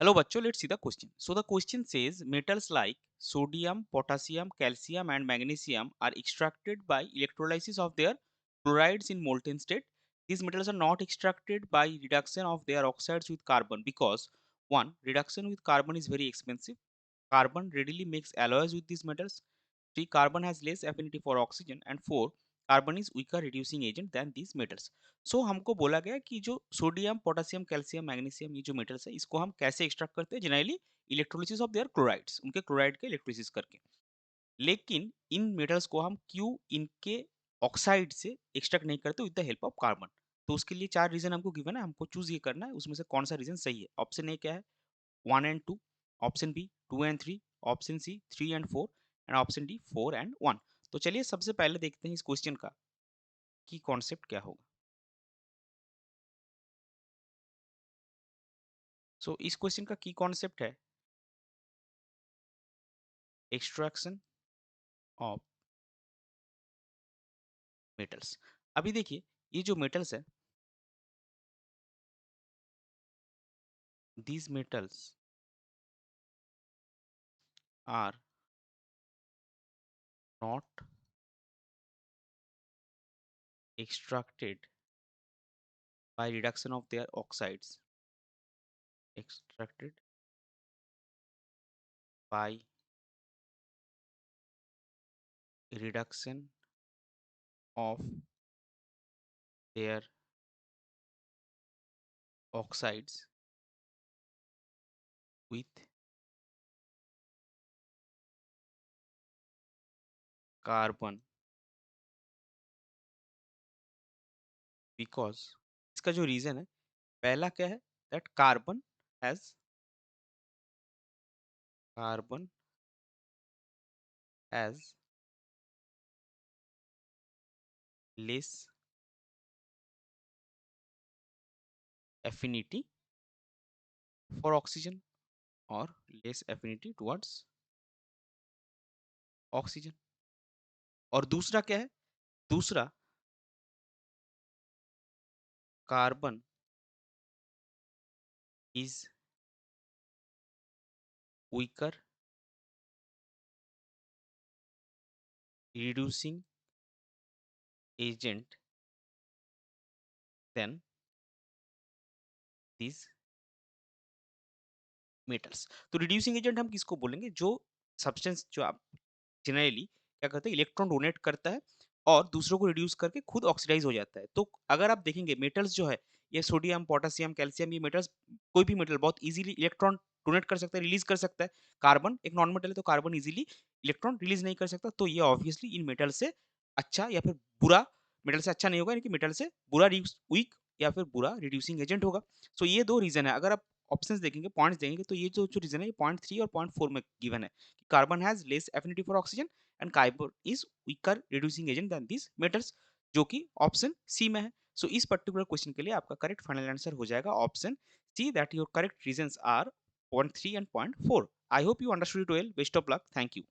Hello bachcho, let's see the question. So the question says metals like sodium, potassium, calcium and magnesium are extracted by electrolysis of their chlorides in molten state. These metals are not extracted by reduction of their oxides with carbon because one, reduction with carbon is very expensive. Carbon readily makes alloys with these metals. 3. Carbon has less affinity for oxygen and 4. Carbon is weaker reducing agent than these metals. सो हमको बोला गया कि जो sodium potassium calcium magnesium ये जो metals है इसको हम कैसे एक्सट्रैक्ट करते हैं generally electrolysis of their chlorides उनके क्लोराइड के इलेक्ट्रोलिसिस करके लेकिन इन मेटल्स को हम क्यों इनके ऑक्साइड से एक्सट्रैक्ट नहीं करते with the help of carbon तो उसके लिए 4 रीजन हमको गिवन है हमको चूज ये करना है उसमें से कौन सा रीजन सही है ऑप्शन ए क्या है 1 and 2, option B 2 and 3, option C 3 and 4 and option D 4 and 1। तो चलिए सबसे पहले देखते हैं इस क्वेश्चन का की कॉन्सेप्ट क्या होगा। सो इस क्वेश्चन का की कॉन्सेप्ट है एक्सट्रैक्शन ऑफ मेटल्स। अभी देखिए ये जो मेटल्स है these metals are not extracted by reduction of their oxides extracted by reduction of their oxides with carbon because इसका जो रीजन है पहला क्या है that carbon has less affinity for oxygen और लेस affinity towards ऑक्सीजन और दूसरा क्या है दूसरा carbon is weaker reducing agent than these metals. तो रिड्यूसिंग एजेंट हम किसको बोलेंगे जो सब्सटेंस जो आप जनरली क्या करते हैं इलेक्ट्रॉन डोनेट करता है और दूसरों को रिड्यूस करके खुद ऑक्सीडाइज हो जाता है। तो अगर आप देखेंगे मेटल्स जो है ये सोडियम पोटेशियम कैल्शियम ये मेटल्स कोई भी मेटल बहुत इजीली इलेक्ट्रॉन डोनेट कर सकता है रिलीज कर सकता है। कार्बन एक नॉन मेटल है तो कार्बन इजीली इलेक्ट्रॉन रिलीज नहीं कर सकता तो ये ऑब्वियसली इन मेटल से अच्छा या फिर बुरा मेटल से अच्छा नहीं होगा यानी कि मेटल से बुरा वीक या फिर बुरा रिड्यूसिंग एजेंट होगा। सो ये दो रीजन है अगर आप ऑप्शंस देखेंगे पॉइंट्स देखेंगे तो ये जो रीजन है ये पॉइंट 3 और पॉइंट 4 में गिवन है कि carbon has less affinity for oxygen and carbon is weaker reducing agent than this metals जो कि ऑप्शन सी में है। सो इस पर्टिकुलर क्वेश्चन के लिए आपका करेक्ट फाइनल आंसर हो जाएगा option C that your correct reasons are point 3 एंड point 4। I hope you understood it well best of luck thank you.